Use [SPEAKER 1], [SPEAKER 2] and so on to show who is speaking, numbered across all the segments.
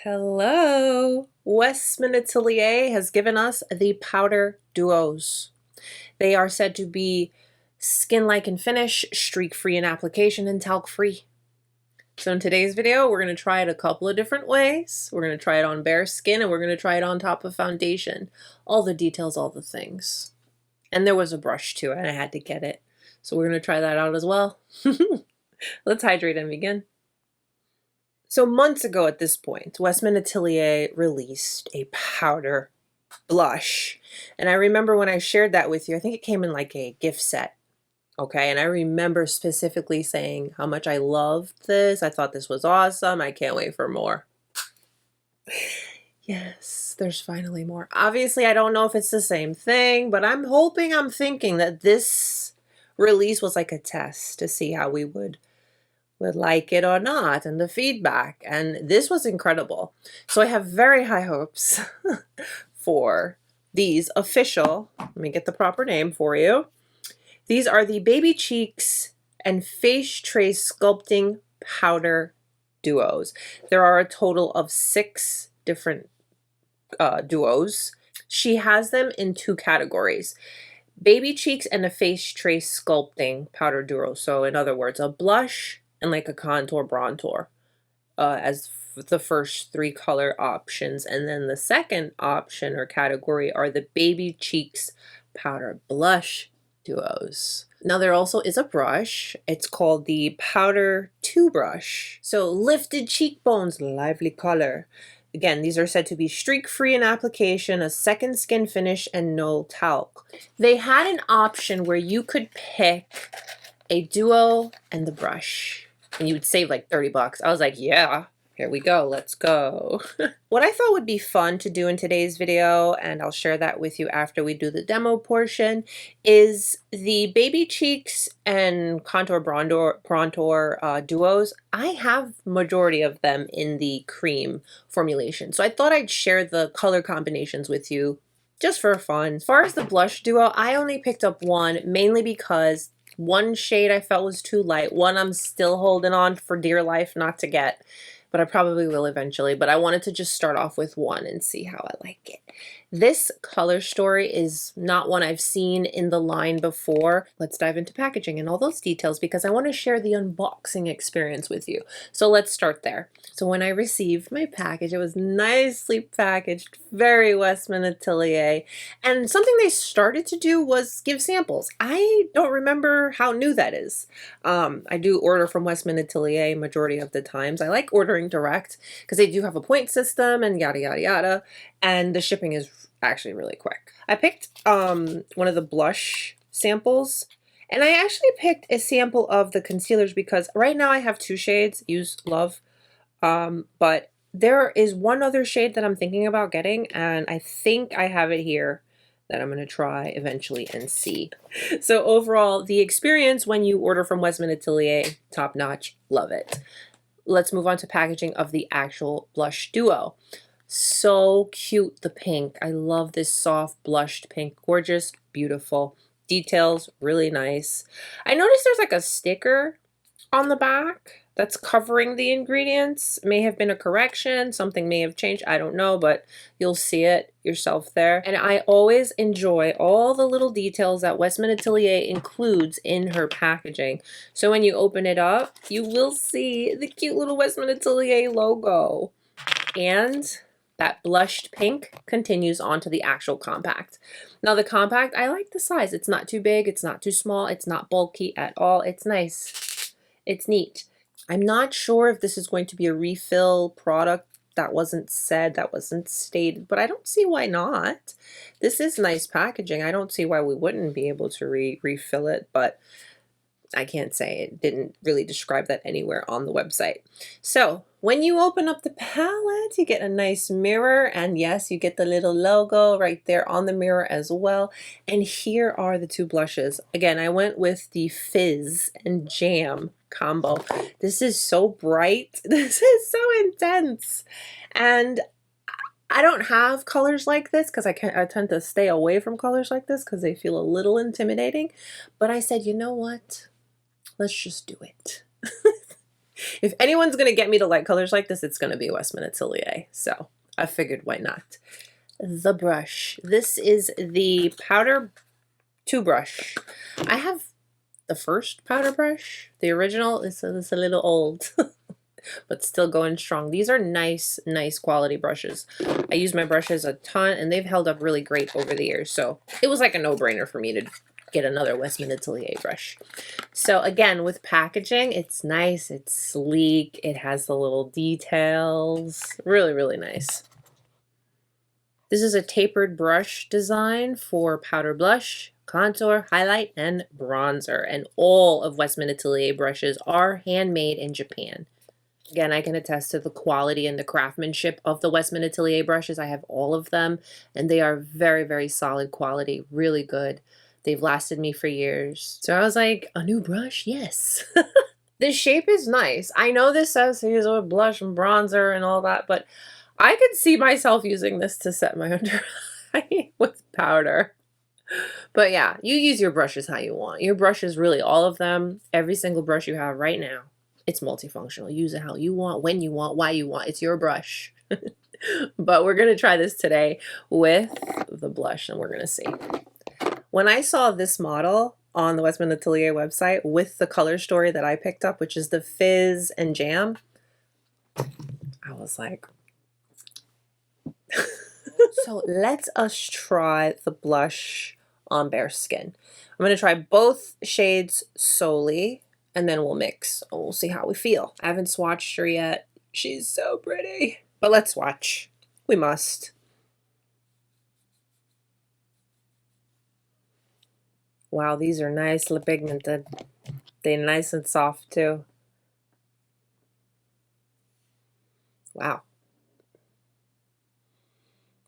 [SPEAKER 1] Hello! Westman Atelier has given us the powder duos. They are said to be skin-like in finish, streak-free in application, and talc-free. So in today's video, we're going to try it a couple of different ways. We're going to try it on bare skin, and we're going to try it on top of foundation. All the details, all the things. And there was a brush too, and I had to get it. So we're going to try that out as well. Let's hydrate and begin. So months ago at this point, Westman Atelier released a powder blush. And I remember when I shared that with you, I think it came in like a gift set. Okay, and I remember specifically saying how much I loved this. I thought this was awesome. I can't wait for more. Yes, there's finally more. Obviously, I don't know if it's the same thing, but I'm thinking that this release was like a test to see how we would like it or not, and the feedback, and this was incredible. So I have very high hopes for these official, let me get the proper name for you. These are the Baby Cheeks and Face Trace Sculpting Powder Duos. There are a total of 6 different duos. She has them in 2 categories. Baby Cheeks and a Face Trace Sculpting Powder Duo. So in other words, a blush and like a contour bronzer as the first 3 color options. And then the second option or category are the Baby Cheeks Powder Blush Duos. Now there also is a brush. It's called the Powder 2 brush. So lifted cheekbones, lively color. Again, these are said to be streak-free in application, a second skin finish, and no talc. They had an option where you could pick a duo and the brush, and you would save like 30 bucks. I was like, yeah, here we go, let's go. What I thought would be fun to do in today's video, and I'll share that with you after we do the demo portion, is the Baby Cheeks and Contour Bronzer duos. I have majority of them in the cream formulation, so I thought I'd share the color combinations with you just for fun. As far as the blush duo, I only picked up one, mainly because one shade I felt was too light. One I'm still holding on for dear life not to get, but I probably will eventually. But I wanted to just start off with one and see how I like it. This color story is not one I've seen in the line before. Let's dive into packaging and all those details because I want to share the unboxing experience with you. So let's start there. So when I received my package, it was nicely packaged, very Westman Atelier. And something they started to do was give samples. I don't remember how new that is. I do order from Westman Atelier majority of the times. I like ordering direct because they do have a point system and yada, yada, yada. And the shipping is actually really quick. I picked one of the blush samples, and I actually picked a sample of the concealers because right now I have 2 shades, use love, but there is one other shade that I'm thinking about getting, and I think I have it here that I'm going to try eventually and see. So overall, the experience when you order from Westman Atelier, top notch, love it. Let's move on to packaging of the actual blush duo. So cute, the pink. I love this soft blushed pink. Gorgeous, beautiful. Details, really nice. I noticed there's like a sticker on the back that's covering the ingredients. May have been a correction, something may have changed, I don't know, but you'll see it yourself there. And I always enjoy all the little details that Westman Atelier includes in her packaging. So when you open it up, you will see the cute little Westman Atelier logo. And that blushed pink continues onto the actual compact. Now the compact, I like the size. It's not too big, it's not too small, it's not bulky at all. It's nice, it's neat. I'm not sure if this is going to be a refill product. That wasn't said, that wasn't stated, but I don't see why not. This is nice packaging. I don't see why we wouldn't be able to refill it, but I can't say, it didn't really describe that anywhere on the website. So when you open up the palette, you get a nice mirror, and yes, you get the little logo right there on the mirror as well. And here are the 2 blushes. Again, I went with the Fizz and Jam combo. This is so bright. This is so intense. And I don't have colors like this because I tend to stay away from colors like this because they feel a little intimidating. But I said, you know what? Let's just do it. If anyone's going to get me to like colors like this, it's going to be Westman Atelier. So I figured why not. The brush. This is the powder 2 brush. I have the first powder brush. The original is a little old, but still going strong. These are nice quality brushes. I use my brushes a ton, and they've held up really great over the years. So it was like a no-brainer for me to get another Westman Atelier brush. So again, with packaging, it's nice, it's sleek, it has the little details. Really nice. This is a tapered brush design for powder blush, contour, highlight, and bronzer. And all of Westman Atelier brushes are handmade in Japan. Again, I can attest to the quality and the craftsmanship of the Westman Atelier brushes. I have all of them, and they are very solid quality, really good. They've lasted me for years. So I was like, a new brush? Yes. This shape is nice. I know this says use a blush and bronzer and all that, but I could see myself using this to set my under eye with powder. But yeah, you use your brushes how you want. Your brushes, really all of them, every single brush you have right now, it's multifunctional. Use it how you want, when you want, why you want. It's your brush. But we're going to try this today with the blush, and we're going to see. When I saw this model on the Westman Atelier website with the color story that I picked up, which is the Fizz and Jam, I was like, so let us try the blush on bare skin. I'm going to try both shades solely, and then we'll mix and we'll see how we feel. I haven't swatched her yet. She's so pretty. But let's swatch. We must. Wow, these are nicely pigmented. They're nice and soft too. Wow.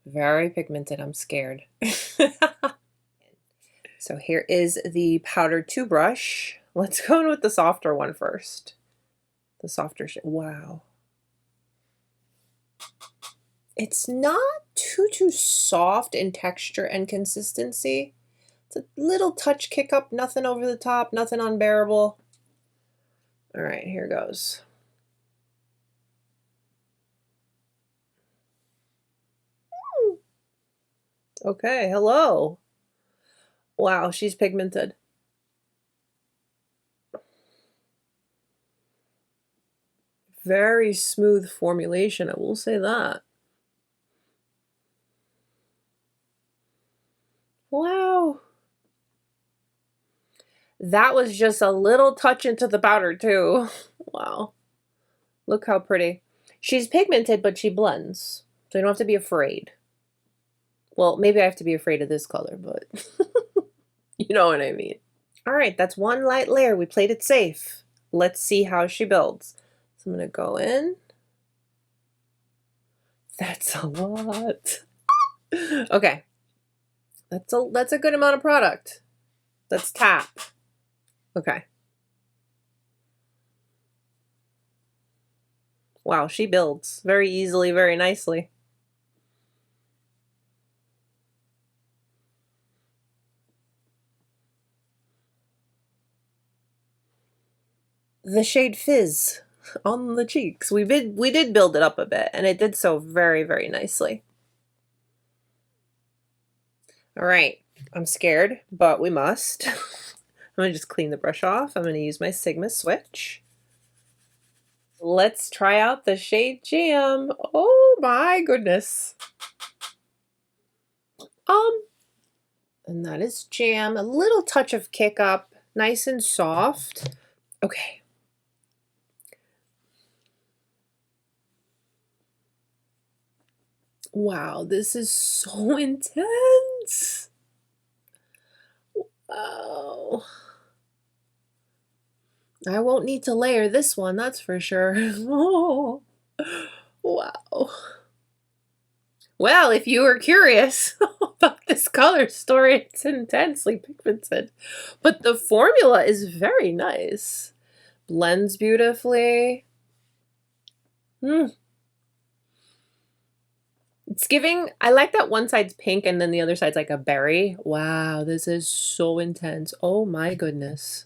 [SPEAKER 1] Very pigmented. I'm scared. So here is the powder 2 brush. Let's go in with the softer one first. The softer shade. Wow. It's not too soft in texture and consistency. It's a little touch kick up, nothing over the top, nothing unbearable. All right, here goes. Okay, hello. Wow, she's pigmented. Very smooth formulation, I will say that. Wow. That was just a little touch into the powder too. Wow. Look how pretty. She's pigmented, but she blends. So you don't have to be afraid. Well, maybe I have to be afraid of this color, but you know what I mean. All right, that's one light layer. We played it safe. Let's see how she builds. So I'm going to go in. That's a lot. Okay. That's a good amount of product. Let's tap. Okay. Wow, she builds very easily, very nicely. The shade Fizz on the cheeks. We did build it up a bit, and it did so very nicely. All right, I'm scared, but we must. I'm gonna just clean the brush off. I'm gonna use my Sigma switch. Let's try out the shade Jam. Oh my goodness. And that is Jam. A little touch of kick up, nice and soft. Okay. Wow, this is so intense. Wow. I won't need to layer this one, that's for sure. Oh, wow. Well, if you were curious about this color story, it's intensely pigmented. But the formula is very nice. Blends beautifully. It's giving, I like that one side's pink and then the other side's like a berry. Wow, this is so intense. Oh my goodness.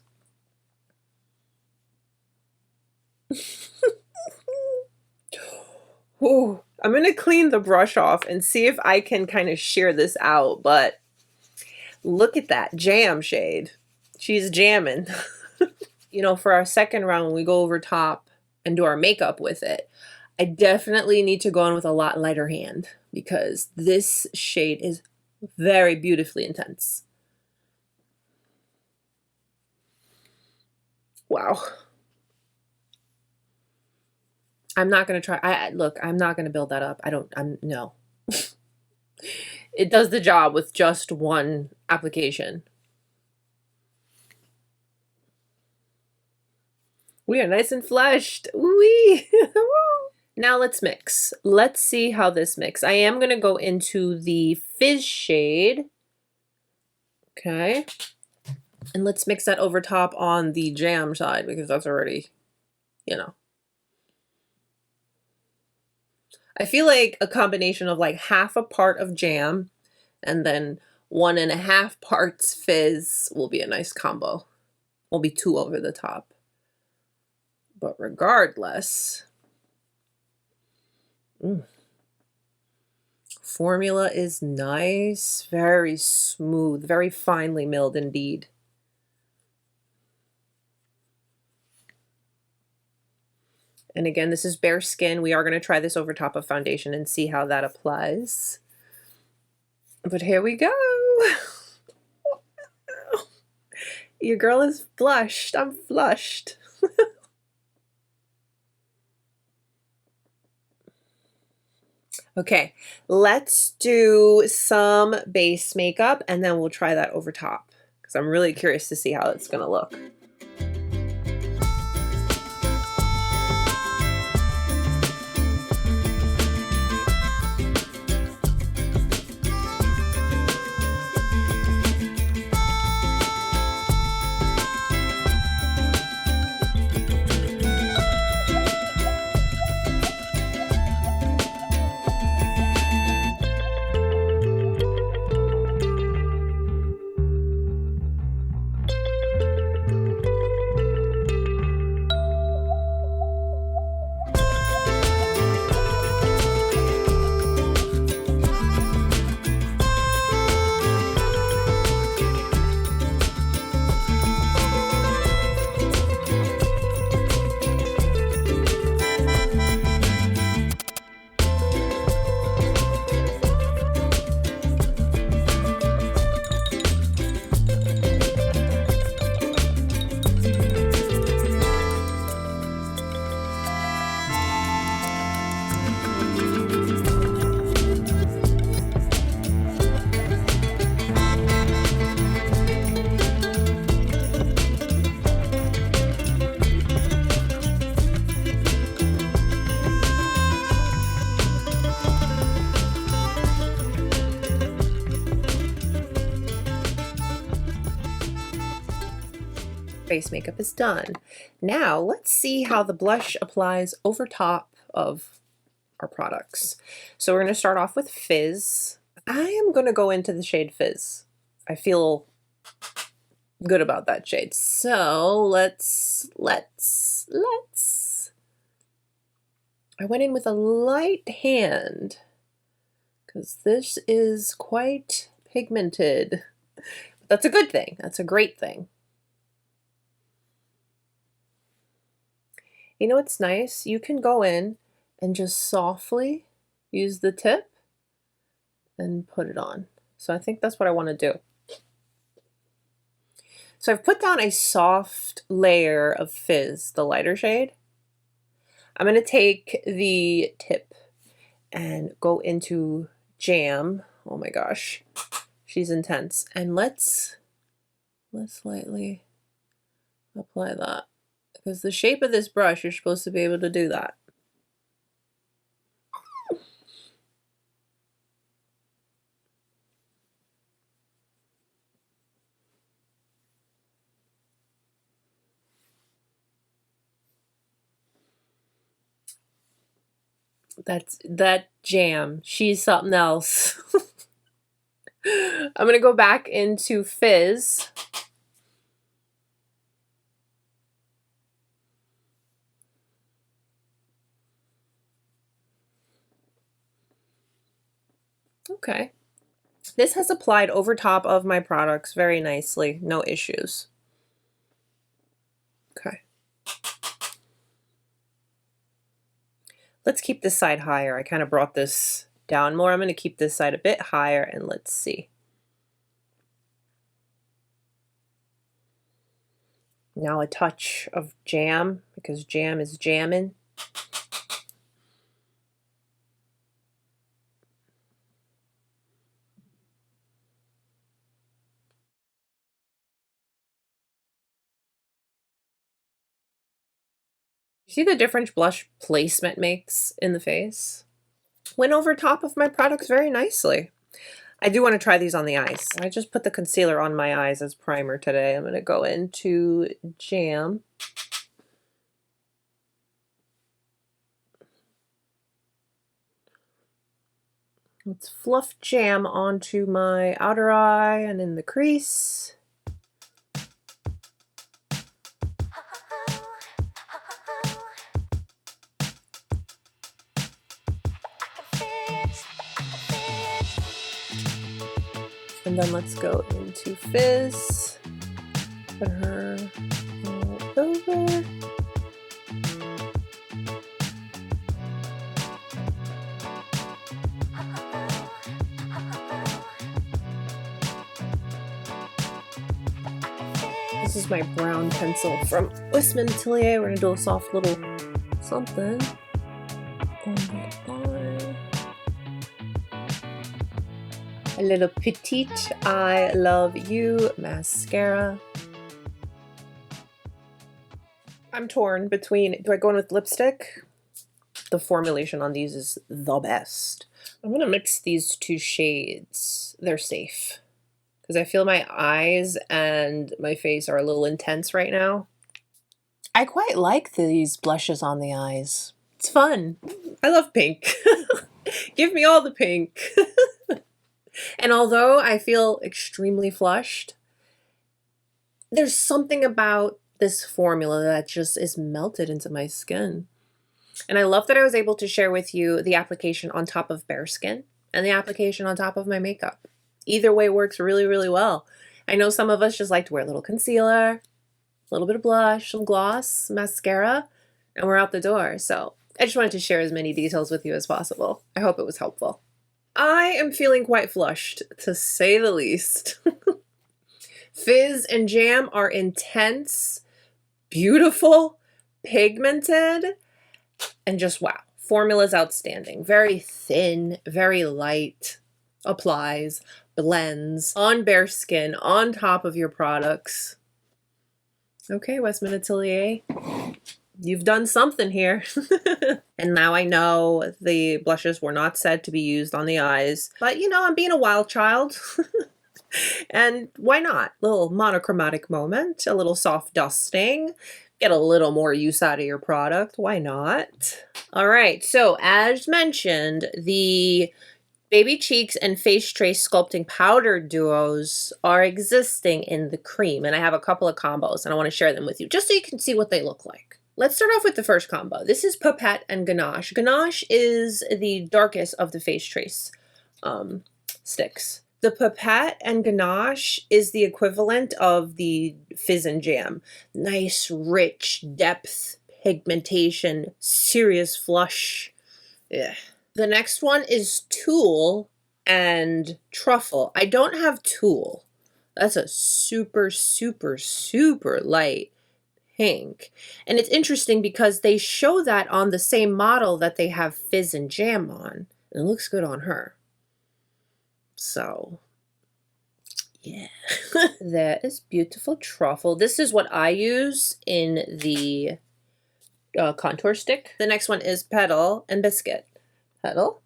[SPEAKER 1] Ooh, I'm gonna clean the brush off and see if I can kind of shear this out, but look at that jam shade. She's jamming. You know, for our second round, when we go over top and do our makeup with it, I definitely need to go in with a lot lighter hand because this shade is very beautifully intense. Wow. I'm not going to try. Look, I'm not going to build that up. No. It does the job with just one application. We are nice and flushed. Wee. Now let's mix. Let's see how this mix. I am going to go into the Fizz shade. Okay. And let's mix that over top on the jam side because that's already, you know. I feel like a combination of like half a part of jam and then 1.5 parts Fizz will be a nice combo. Will be too over the top. But regardless, formula is nice, very smooth, very finely milled indeed. And again, this is bare skin. We are going to try this over top of foundation and see how that applies. But here we go. Your girl is flushed. I'm flushed. Okay, let's do some base makeup and then we'll try that over top because I'm really curious to see how it's going to look. Face makeup is done. Now let's see how the blush applies over top of our products. So we're going to start off with Fizz. I am going to go into the shade Fizz. I feel good about that shade. So let's I went in with a light hand because this is quite pigmented. But that's a good thing. That's a great thing. You know what's nice? You can go in and just softly use the tip and put it on. So I think that's what I want to do. So I've put down a soft layer of Fizz, the lighter shade. I'm going to take the tip and go into Jam. Oh my gosh, she's intense. And let's lightly apply that. Because the shape of this brush, you're supposed to be able to do that. That Jam. She's something else. I'm going to go back into Fizz. Okay. This has applied over top of my products very nicely. No issues. Okay. Let's keep this side higher. I kind of brought this down more. I'm going to keep this side a bit higher and let's see. Now a touch of jam because jam is jamming. See the difference blush placement makes in the face? Went over top of my products very nicely. I do want to try these on the eyes. I just put the concealer on my eyes as primer today. I'm going to go into Jam. Let's fluff Jam onto my outer eye and in the crease. And then let's go into Fizz. Put her all over. This is my brown pencil from Westman Atelier. We're gonna do a soft little something on the eye. A little petite I Love You mascara. I'm torn between, do I go in with lipstick? The formulation on these is the best. I'm gonna mix these two shades. They're safe. Because I feel my eyes and my face are a little intense right now. I quite like these blushes on the eyes. It's fun. I love pink. Give me all the pink. And although I feel extremely flushed, there's something about this formula that just is melted into my skin. And I love that I was able to share with you the application on top of bare skin and the application on top of my makeup. Either way works really, really well. I know some of us just like to wear a little concealer, a little bit of blush, some gloss, mascara, and we're out the door. So I just wanted to share as many details with you as possible. I hope it was helpful. I am feeling quite flushed, to say the least. Fizz and Jam are intense, beautiful, pigmented, and just wow. Formula's outstanding. Very thin, very light, applies, blends on bare skin, on top of your products. Okay, Westman Atelier, you've done something here. And now I know the blushes were not said to be used on the eyes, but you know, I'm being a wild child. And why not? Little monochromatic moment, a little soft dusting, get a little more use out of your product. Why not? All right, so as mentioned, the Baby Cheeks and Face Trace Sculpting Powder Duos are existing in the cream, and I have a couple of combos, and I want to share them with you, just so you can see what they look like. Let's start off with the first combo. This is Pipette and Ganache. Ganache is the darkest of the Face Trace sticks. The Pipette and Ganache is the equivalent of the Fizz and Jam. Nice, rich, depth, pigmentation, serious flush. Yeah. The next one is Tulle and Truffle. I don't have Tulle. That's a super, super, super light pink. And it's interesting because they show that on the same model that they have Fizz and Jam on. And it looks good on her. So, yeah. There is beautiful Truffle. This is what I use in the contour stick. The next one is Petal and Biscuit. Petal.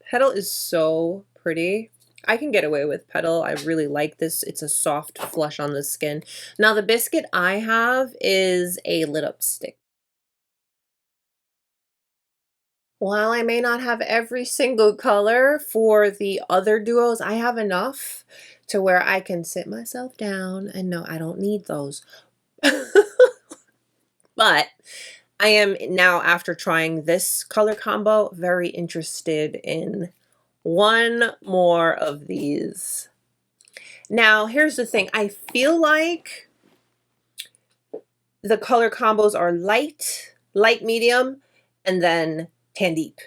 [SPEAKER 1] Petal is so pretty. I can get away with Petal. I really like this. It's a soft flush on the skin. Now the Biscuit I have is a lit up stick. While I may not have every single color for the other duos, I have enough to where I can sit myself down and no, I don't need those. But I am now, after trying this color combo, very interested in one more of these. Now, here's the thing. I feel like the color combos are light, medium, and then tan deep.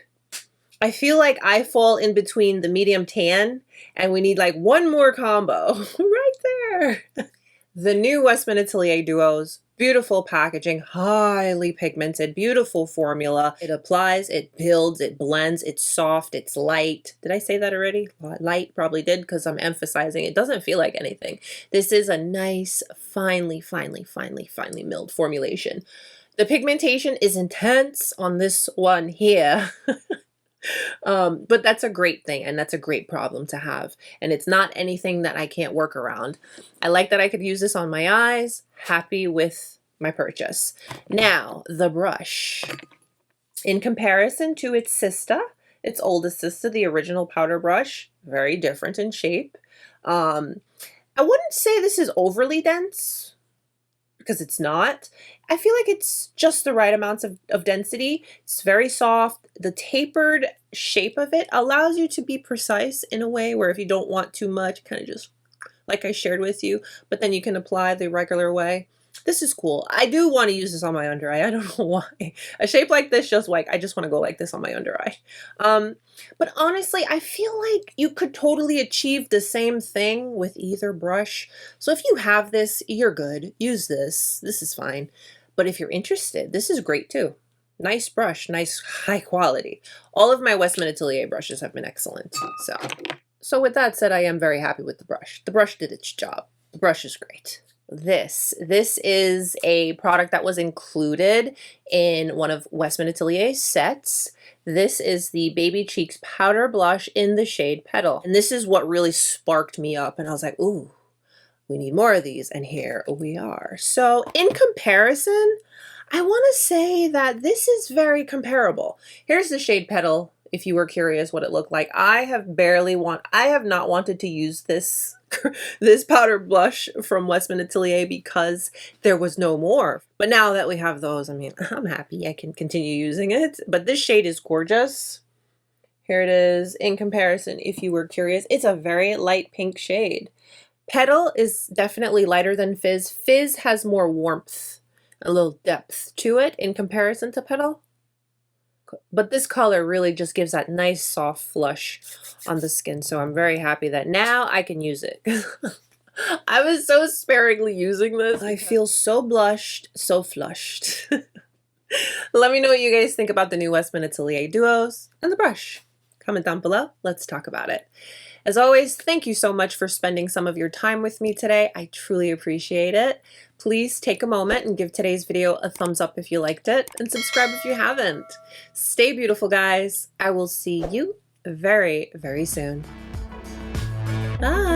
[SPEAKER 1] I feel like I fall in between the medium tan, and we need like one more combo right there. The new Westman Atelier Duos, beautiful packaging, highly pigmented, beautiful formula. It applies, it builds, it blends, it's soft, it's light. Did I say that already? Light, probably did, because I'm emphasizing it doesn't feel like anything. This is a nice, finely milled formulation. The pigmentation is intense on this one here. But that's a great thing, and that's a great problem to have. And it's not anything that I can't work around. I like that I could use this on my eyes. Happy with my purchase. Now, the brush. In comparison to its sister, its oldest sister, the original powder brush, very different in shape. I wouldn't say this is overly dense, because it's not. I feel like it's just the right amounts of density. It's very soft. The tapered shape of it allows you to be precise in a way where if you don't want too much, kind of just like I shared with you, but then you can apply the regular way. This is cool. I do want to use this on my under eye. I don't know why. A shape like this, just like, I just want to go like this on my under eye. But honestly, I feel like you could totally achieve the same thing with either brush. So if you have this, you're good. Use this. This is fine. But if you're interested, this is great too. Nice brush, nice high quality. All of my Westman Atelier brushes have been excellent. So with that said, I am very happy with the brush. The brush did its job. The brush is great. This is a product that was included in one of Westman Atelier's sets. This is the Baby Cheeks Powder Blush in the shade Petal. And this is what really sparked me up. And I was like, ooh, we need more of these. And here we are. So in comparison, I want to say that this is very comparable. Here's the shade Petal, if you were curious what it looked like. I have not wanted to use this this powder blush from Westman Atelier because there was no more. But now that we have those, I mean, I'm happy I can continue using it. But this shade is gorgeous. Here it is in comparison, if you were curious. It's a very light pink shade. Petal is definitely lighter than Fizz. Fizz has more warmth, a little depth to it in comparison to Petal. But this color really just gives that nice soft flush on the skin. So I'm very happy that now I can use it. I was so sparingly using this. I feel so blushed, so flushed. Let me know what you guys think about the new Westman Atelier Duos and the brush. Comment down below. Let's talk about it. As always, thank you so much for spending some of your time with me today. I truly appreciate it. Please take a moment and give today's video a thumbs up if you liked it, and subscribe if you haven't. Stay beautiful, guys. I will see you very, very soon. Bye.